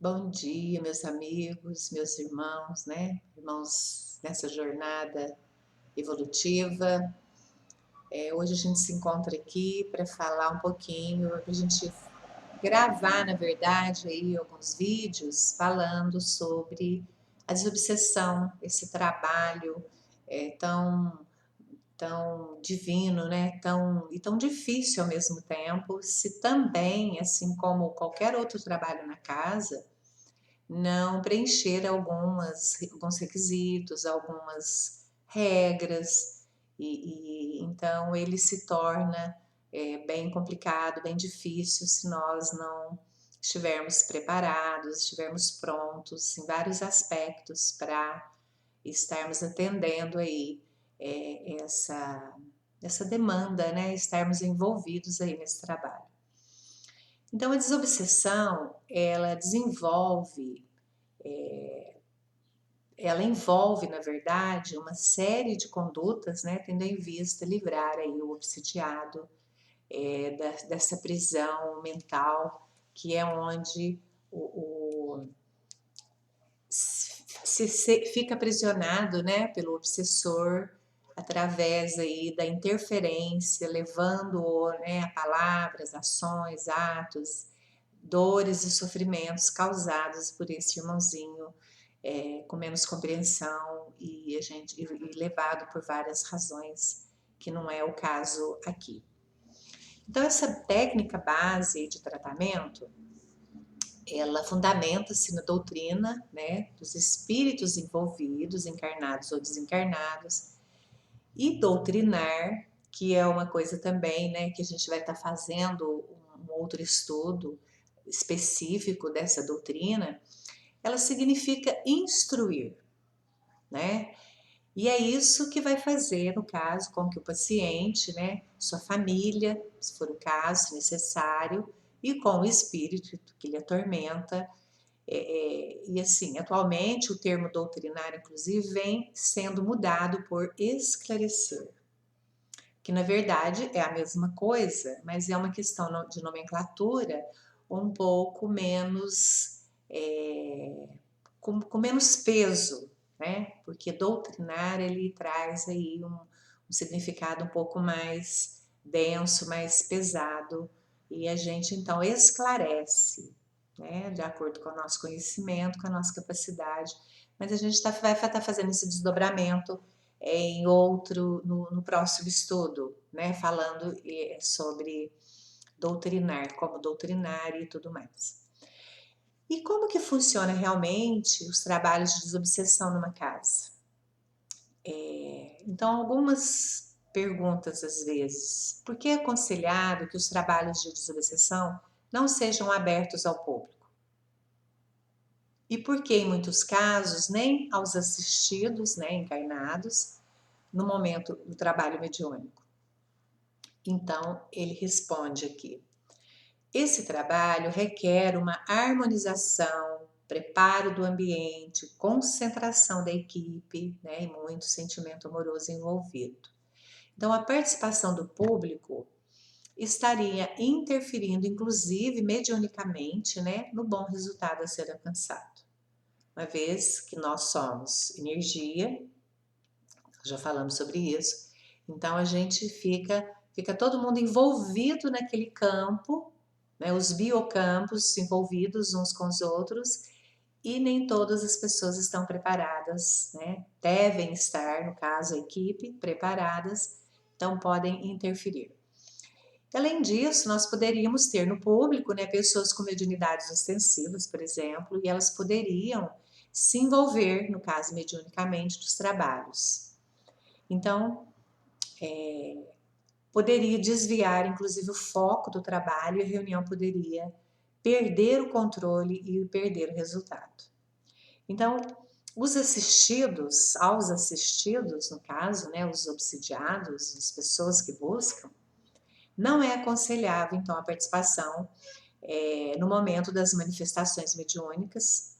Bom dia, meus amigos, meus irmãos, né? Irmãos nessa jornada evolutiva. Hoje a gente se encontra aqui para falar um pouquinho, para a gente gravar, na verdade, aí alguns vídeos falando sobre a desobsessão, esse trabalho tão divino, né? Tão difícil ao mesmo tempo, se também, assim como qualquer outro trabalho na casa, não preencher alguns requisitos, algumas regras, e então ele se torna bem complicado, bem difícil se nós não estivermos preparados, estivermos prontos em vários aspectos para estarmos atendendo aí essa demanda, né? Estarmos envolvidos aí nesse trabalho. Então a desobsessão, ela envolve, na verdade, uma série de condutas, né, tendo em vista livrar aí o obsidiado dessa prisão mental, que é onde se fica aprisionado, né, pelo obsessor através aí da interferência, levando-o, né, a palavras, ações, atos, dores e sofrimentos causados por esse irmãozinho com menos compreensão e levado por várias razões que não é o caso aqui. Então essa técnica base de tratamento, ela fundamenta-se na doutrina, né, dos espíritos envolvidos, encarnados ou desencarnados, e doutrinar, que é uma coisa também, né, que a gente vai estar fazendo um outro estudo específico dessa doutrina. Ela significa instruir, né? E é isso que vai fazer, no caso, com que o paciente, né, sua família, se for o caso, se necessário, e com o espírito que lhe atormenta. E assim, atualmente o termo doutrinário, inclusive, vem sendo mudado por esclarecer, que na verdade é a mesma coisa, mas é uma questão de nomenclatura um pouco menos, com menos peso, né? Porque doutrinar ele traz aí um significado um pouco mais denso, mais pesado, e a gente então esclarece, né? De acordo com o nosso conhecimento, com a nossa capacidade, mas a gente vai estar fazendo esse desdobramento no próximo estudo, né? Falando sobre doutrinar, como doutrinar e tudo mais. E como que funciona realmente os trabalhos de desobsessão numa casa? Então, algumas perguntas às vezes. Por que é aconselhado que os trabalhos de desobsessão não sejam abertos ao público? E por que, em muitos casos, nem aos assistidos, né, encarnados, no momento do trabalho mediúnico? Então, ele responde aqui. Esse trabalho requer uma harmonização, preparo do ambiente, concentração da equipe, né, e muito sentimento amoroso envolvido. Então, a participação do público estaria interferindo, inclusive mediunicamente, né, no bom resultado a ser alcançado. Uma vez que nós somos energia, já falamos sobre isso, então a gente fica todo mundo envolvido naquele campo, né, os biocampos envolvidos uns com os outros, e nem todas as pessoas estão preparadas, né? Devem estar, no caso a equipe, preparadas, então podem interferir. Além disso, nós poderíamos ter no público, né, pessoas com mediunidades ostensivas, por exemplo, e elas poderiam se envolver, no caso mediunicamente, dos trabalhos. Então, poderia desviar, inclusive, o foco do trabalho e a reunião poderia perder o controle e perder o resultado. Então, aos assistidos, no caso, né, os obsidiados, as pessoas que buscam, não é aconselhável, então, a participação no momento das manifestações mediúnicas.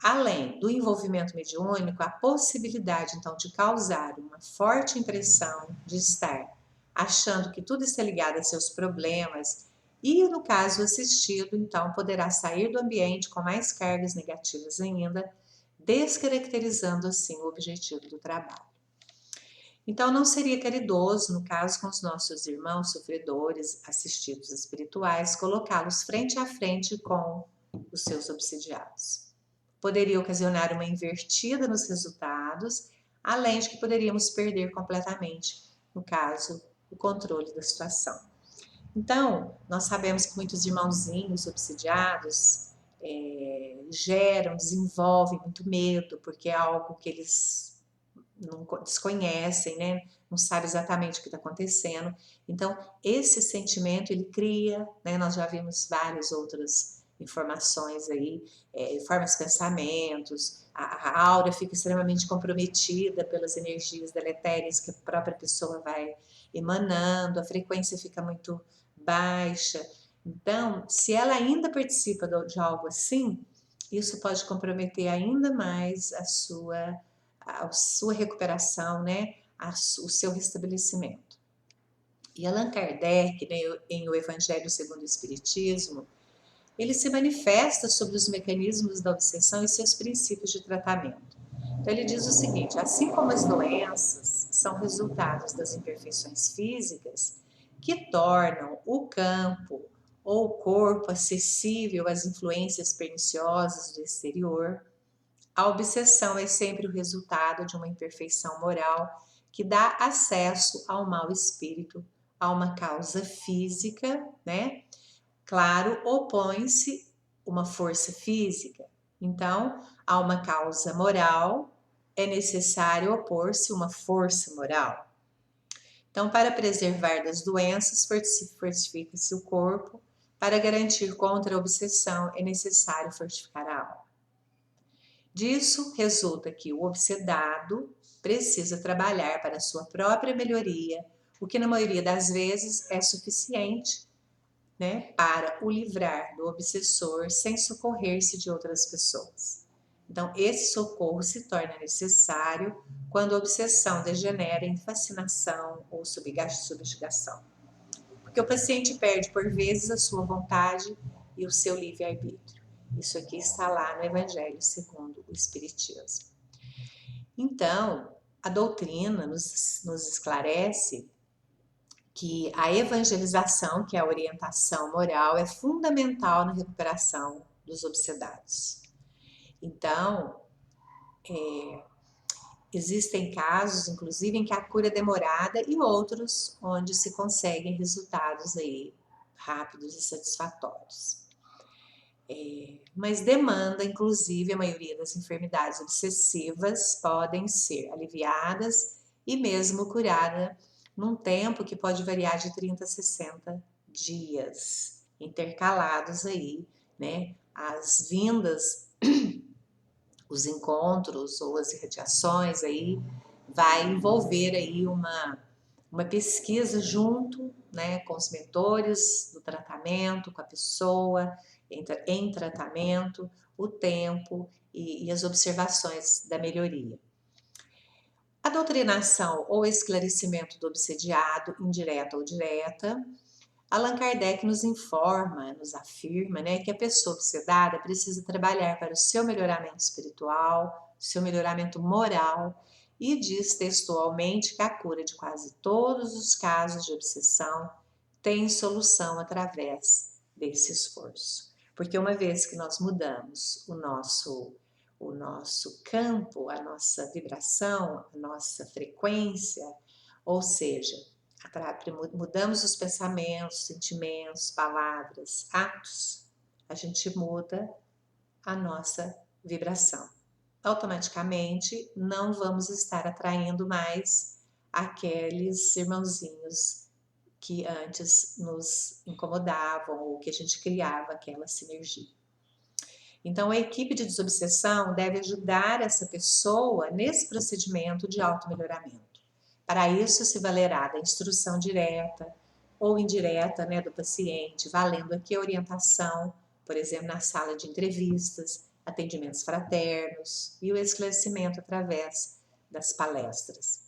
Além do envolvimento mediúnico, a possibilidade, então, de causar uma forte impressão de estar achando que tudo está ligado a seus problemas E no caso assistido, então, poderá sair do ambiente com mais cargas negativas ainda, descaracterizando assim o objetivo do trabalho. Então, não seria caridoso, no caso com os nossos irmãos sofredores, assistidos espirituais, colocá-los frente a frente com os seus obsidiados. Poderia ocasionar uma invertida nos resultados, além de que poderíamos perder completamente, no caso, o controle da situação. Então, nós sabemos que muitos irmãozinhos obsidiados geram, desenvolvem muito medo, porque é algo que eles não desconhecem, né? Não sabe exatamente o que está acontecendo. Então, esse sentimento ele cria, né? Nós já vimos várias outras informações aí, forma os pensamentos, a aura fica extremamente comprometida pelas energias deletérias que a própria pessoa vai emanando, a frequência fica muito baixa. Então, se ela ainda participa de algo assim, isso pode comprometer ainda mais a sua recuperação, né? O seu restabelecimento. E Allan Kardec, né, em O Evangelho segundo o Espiritismo, ele se manifesta sobre os mecanismos da obsessão e seus princípios de tratamento. Então ele diz o seguinte: assim como as doenças são resultados das imperfeições físicas que tornam o campo ou o corpo acessível às influências perniciosas do exterior, a obsessão é sempre o resultado de uma imperfeição moral que dá acesso ao mau espírito, a uma causa física, né? Claro, opõe-se uma força física. Então, a uma causa moral é necessário opor-se uma força moral. Então, para preservar das doenças, fortifica-se o corpo. Para garantir contra a obsessão, é necessário fortificar a alma. Disso resulta que o obsedado precisa trabalhar para a sua própria melhoria, o que na maioria das vezes é suficiente, né, para o livrar do obsessor sem socorrer-se de outras pessoas. Então, esse socorro se torna necessário quando a obsessão degenera em fascinação ou subjugação. Porque o paciente perde, por vezes, a sua vontade e o seu livre-arbítrio. Isso aqui está lá no Evangelho segundo o Espiritismo. Então, a doutrina nos esclarece que a evangelização, que é a orientação moral, é fundamental na recuperação dos obsedados. Então, existem casos, inclusive, em que a cura é demorada e outros onde se conseguem resultados aí rápidos e satisfatórios. Mas demanda, inclusive, a maioria das enfermidades obsessivas podem ser aliviadas e mesmo curada num tempo que pode variar de 30 a 60 dias, intercalados aí, né? As vindas, os encontros ou as irradiações aí vai envolver aí uma pesquisa junto, né, com os mentores do tratamento, com a pessoa em tratamento, o tempo e as observações da melhoria. A doutrinação ou esclarecimento do obsediado, indireta ou direta, Allan Kardec nos informa, nos afirma, né, que a pessoa obsedada precisa trabalhar para o seu melhoramento espiritual, seu melhoramento moral, e diz textualmente que a cura de quase todos os casos de obsessão tem solução através desse esforço. Porque uma vez que nós mudamos o nosso campo, a nossa vibração, a nossa frequência, ou seja, mudamos os pensamentos, sentimentos, palavras, atos, a gente muda a nossa vibração. Automaticamente não vamos estar atraindo mais aqueles irmãozinhos que antes nos incomodavam ou que a gente criava aquela sinergia. Então, a equipe de desobsessão deve ajudar essa pessoa nesse procedimento de automelhoramento. Para isso, se valerá da instrução direta ou indireta, né, do paciente, valendo aqui a orientação, por exemplo, na sala de entrevistas, atendimentos fraternos e o esclarecimento através das palestras.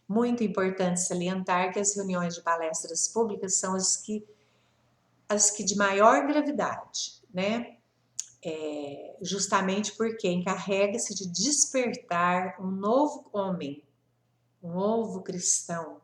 Muito importante salientar que as reuniões de palestras públicas são as que as que de maior gravidade, né? Justamente porque encarrega-se de despertar um novo homem, um novo cristão,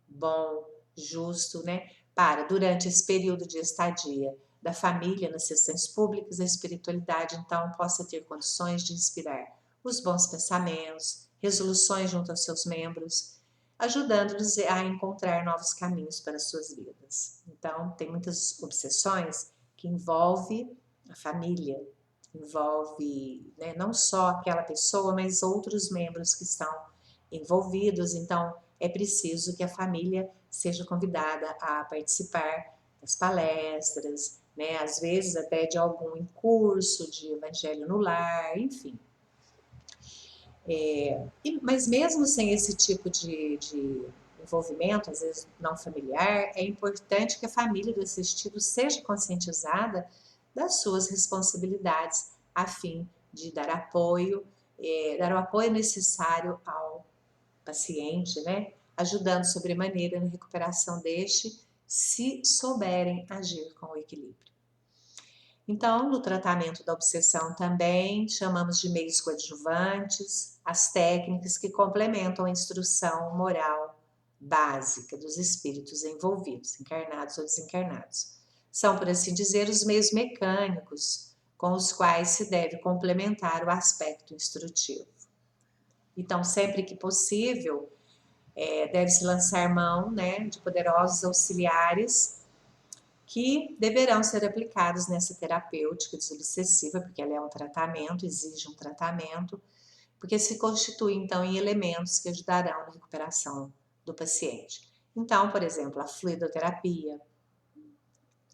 bom, justo, né? Para, durante esse período de estadia da família nas sessões públicas, a espiritualidade, então, possa ter condições de inspirar os bons pensamentos, resoluções junto aos seus membros, ajudando-nos a encontrar novos caminhos para as suas vidas. Então, tem muitas obsessões que envolvem a família, envolve, né, não só aquela pessoa, mas outros membros que estão envolvidos. Então, é preciso que a família seja convidada a participar das palestras, né, às vezes até de algum curso de evangelho no lar, enfim. Mas mesmo sem esse tipo de envolvimento, às vezes não familiar, é importante que a família do assistido seja conscientizada das suas responsabilidades, a fim de dar o apoio necessário ao paciente, né? Ajudando sobremaneira na recuperação deste, se souberem agir com o equilíbrio. Então, no tratamento da obsessão também, chamamos de meios coadjuvantes as técnicas que complementam a instrução moral básica dos espíritos envolvidos, encarnados ou desencarnados. São, por assim dizer, os meios mecânicos com os quais se deve complementar o aspecto instrutivo. Então, sempre que possível, deve-se lançar mão, né, de poderosos auxiliares que deverão ser aplicados nessa terapêutica desobsessiva, porque ela é um tratamento, exige um tratamento, porque se constitui, então, em elementos que ajudarão na recuperação do paciente. Então, por exemplo, a fluidoterapia,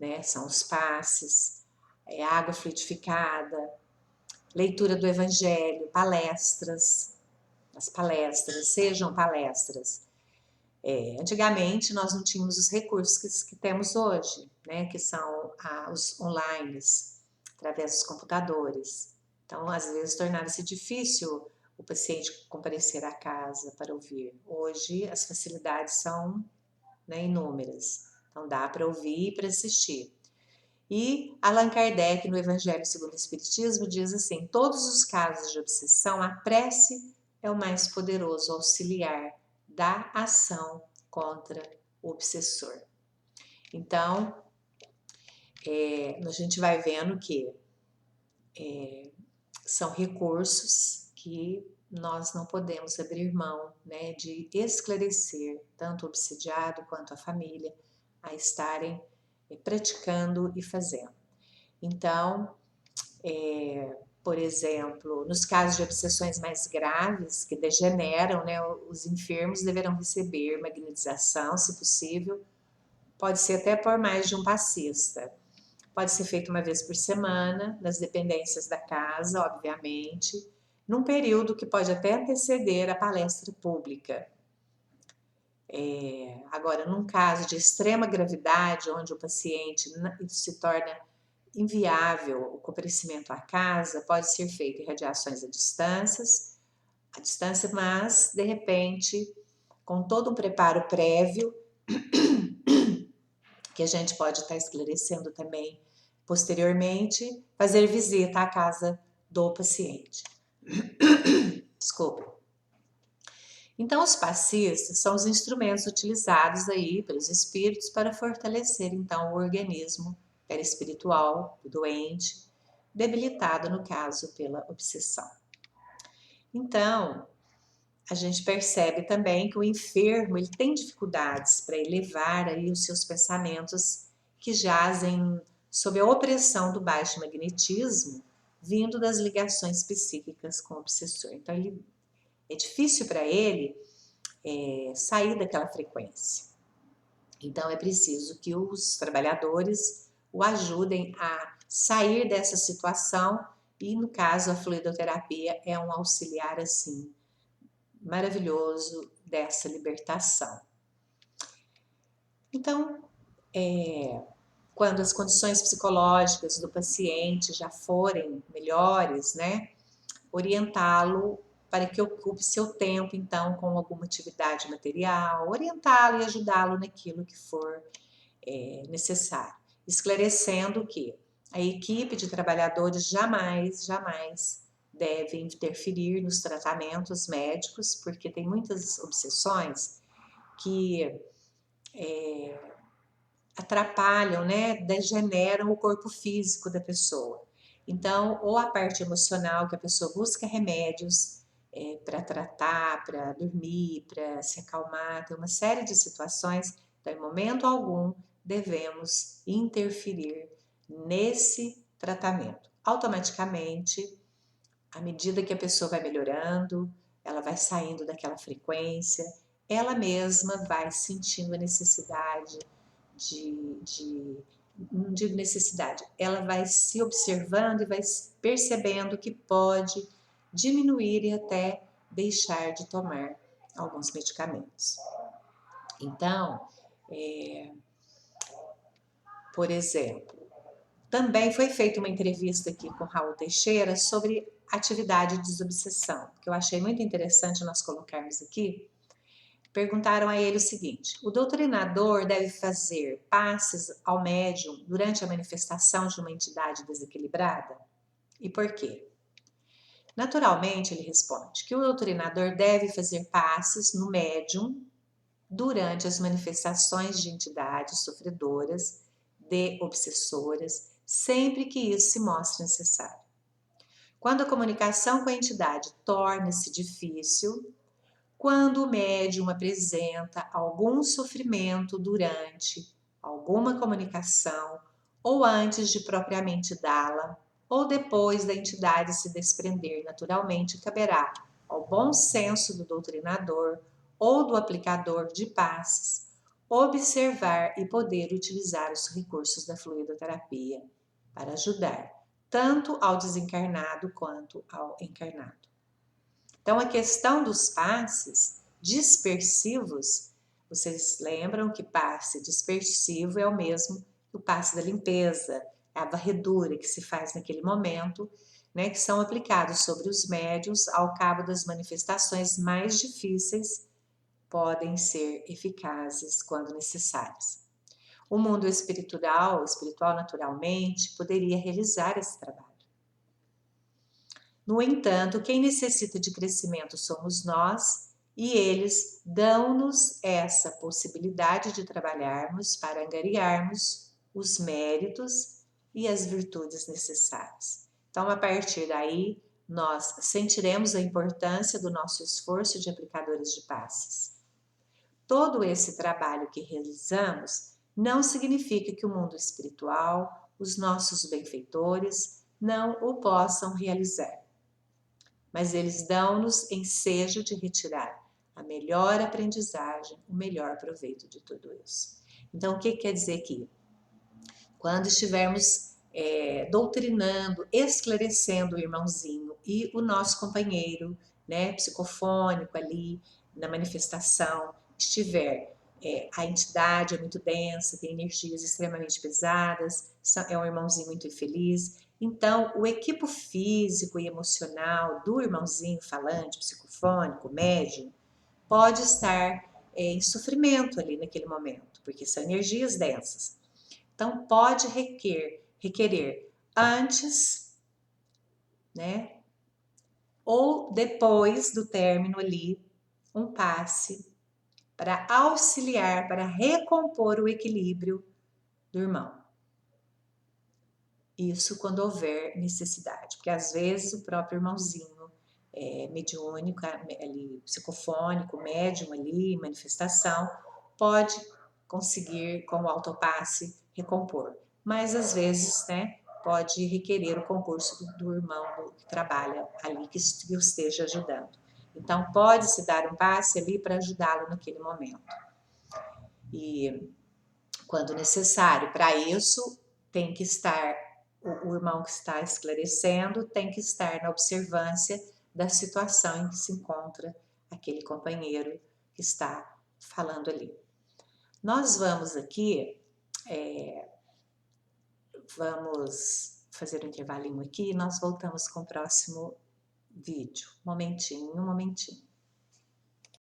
né, são os passes, água fluidificada, leitura do evangelho, palestras, as palestras, sejam palestras. Antigamente nós não tínhamos os recursos que temos hoje, né, que são os online, através dos computadores. Então, às vezes, tornava-se difícil o paciente comparecer à casa para ouvir. Hoje, as facilidades são, né, inúmeras. Então, dá para ouvir e para assistir. E Allan Kardec, no Evangelho segundo o Espiritismo, diz assim: todos os casos de obsessão, a prece é o mais poderoso auxiliar da ação contra o obsessor. Então, a gente vai vendo que são recursos que nós não podemos abrir mão, né, de esclarecer tanto o obsidiado quanto a família a estarem praticando e fazendo. Então, por exemplo, nos casos de obsessões mais graves, que degeneram, né, os enfermos deverão receber magnetização, se possível, pode ser até por mais de um passista. Pode ser feito uma vez por semana, nas dependências da casa, obviamente, num período que pode até anteceder a palestra pública. Agora, num caso de extrema gravidade, onde o paciente se torna inviável o comparecimento à casa, pode ser feito irradiações à distância, mas, de repente, com todo um preparo prévio, que a gente pode estar esclarecendo também posteriormente, fazer visita à casa do paciente. Desculpa. Então, os passistas são os instrumentos utilizados aí pelos espíritos para fortalecer, então, o organismo perispiritual do doente, debilitado, no caso, pela obsessão. Então, a gente percebe também que o enfermo ele tem dificuldades para elevar aí os seus pensamentos que jazem sob a opressão do baixo magnetismo, vindo das ligações psíquicas com o obsessor. Então, é difícil para ele sair daquela frequência. Então, é preciso que os trabalhadores o ajudem a sair dessa situação e, no caso, a fluidoterapia é um auxiliar, assim, maravilhoso dessa libertação. Então, quando as condições psicológicas do paciente já forem melhores, né, orientá-lo para que ocupe seu tempo, então, com alguma atividade material, orientá-lo e ajudá-lo naquilo que for necessário. esclarecendo que a equipe de trabalhadores jamais deve interferir nos tratamentos médicos, porque tem muitas obsessões que atrapalham, né, degeneram o corpo físico da pessoa. Então, ou a parte emocional, que a pessoa busca remédios para tratar, para dormir, para se acalmar, tem uma série de situações, então, em momento algum, devemos interferir nesse tratamento. Automaticamente, à medida que a pessoa vai melhorando, ela vai saindo daquela frequência, ela mesma vai sentindo a necessidade não digo necessidade, ela vai se observando e vai percebendo que pode diminuir e até deixar de tomar alguns medicamentos. Então, por exemplo, também foi feita uma entrevista aqui com Raul Teixeira sobre atividade de desobsessão, que eu achei muito interessante nós colocarmos aqui. Perguntaram a ele o seguinte: o doutrinador deve fazer passes ao médium durante a manifestação de uma entidade desequilibrada? E por quê? Naturalmente, ele responde que o doutrinador deve fazer passes no médium durante as manifestações de entidades sofredoras, de obsessoras, sempre que isso se mostre necessário. Quando a comunicação com a entidade torna-se difícil, quando o médium apresenta algum sofrimento durante alguma comunicação, ou antes de propriamente dá-la, ou depois da entidade se desprender naturalmente, caberá ao bom senso do doutrinador ou do aplicador de passes observar e poder utilizar os recursos da fluidoterapia para ajudar tanto ao desencarnado quanto ao encarnado. Então, a questão dos passes dispersivos, vocês lembram que passe dispersivo é o mesmo que o passe da limpeza, é a varredura que se faz naquele momento, né, que são aplicados sobre os médiuns ao cabo das manifestações mais difíceis, podem ser eficazes quando necessárias. O mundo espiritual naturalmente, poderia realizar esse trabalho. No entanto, quem necessita de crescimento somos nós, e eles dão-nos essa possibilidade de trabalharmos para angariarmos os méritos e as virtudes necessárias. Então, a partir daí, nós sentiremos a importância do nosso esforço de aplicadores de passes. Todo esse trabalho que realizamos não significa que o mundo espiritual, os nossos benfeitores, não o possam realizar, mas eles dão-nos ensejo de retirar a melhor aprendizagem, o melhor proveito de tudo isso. Então, o que quer dizer aqui? Quando estivermos doutrinando, esclarecendo o irmãozinho e o nosso companheiro, né, psicofônico ali na manifestação, estiver a entidade é muito densa, tem energias extremamente pesadas, é um irmãozinho muito infeliz. Então, o equipo físico e emocional do irmãozinho falante, psicofônico, médium, pode estar em sofrimento ali naquele momento, porque são energias densas. Então, pode requerer antes, né, ou depois do término ali, um passe para auxiliar, para recompor o equilíbrio do irmão. Isso quando houver necessidade, porque às vezes o próprio irmãozinho mediúnico, ali, psicofônico, médium ali, manifestação, pode conseguir com o autopasse recompor, mas às vezes, né, pode requerer o concurso do irmão que trabalha ali, que o esteja ajudando. Então, pode-se dar um passe ali para ajudá-lo naquele momento. E, quando necessário, para isso, tem que estar, o irmão que está esclarecendo tem que estar na observância da situação em que se encontra aquele companheiro que está falando ali. Nós vamos aqui, vamos fazer um intervalinho aqui e nós voltamos com o próximo vídeo. Um momentinho.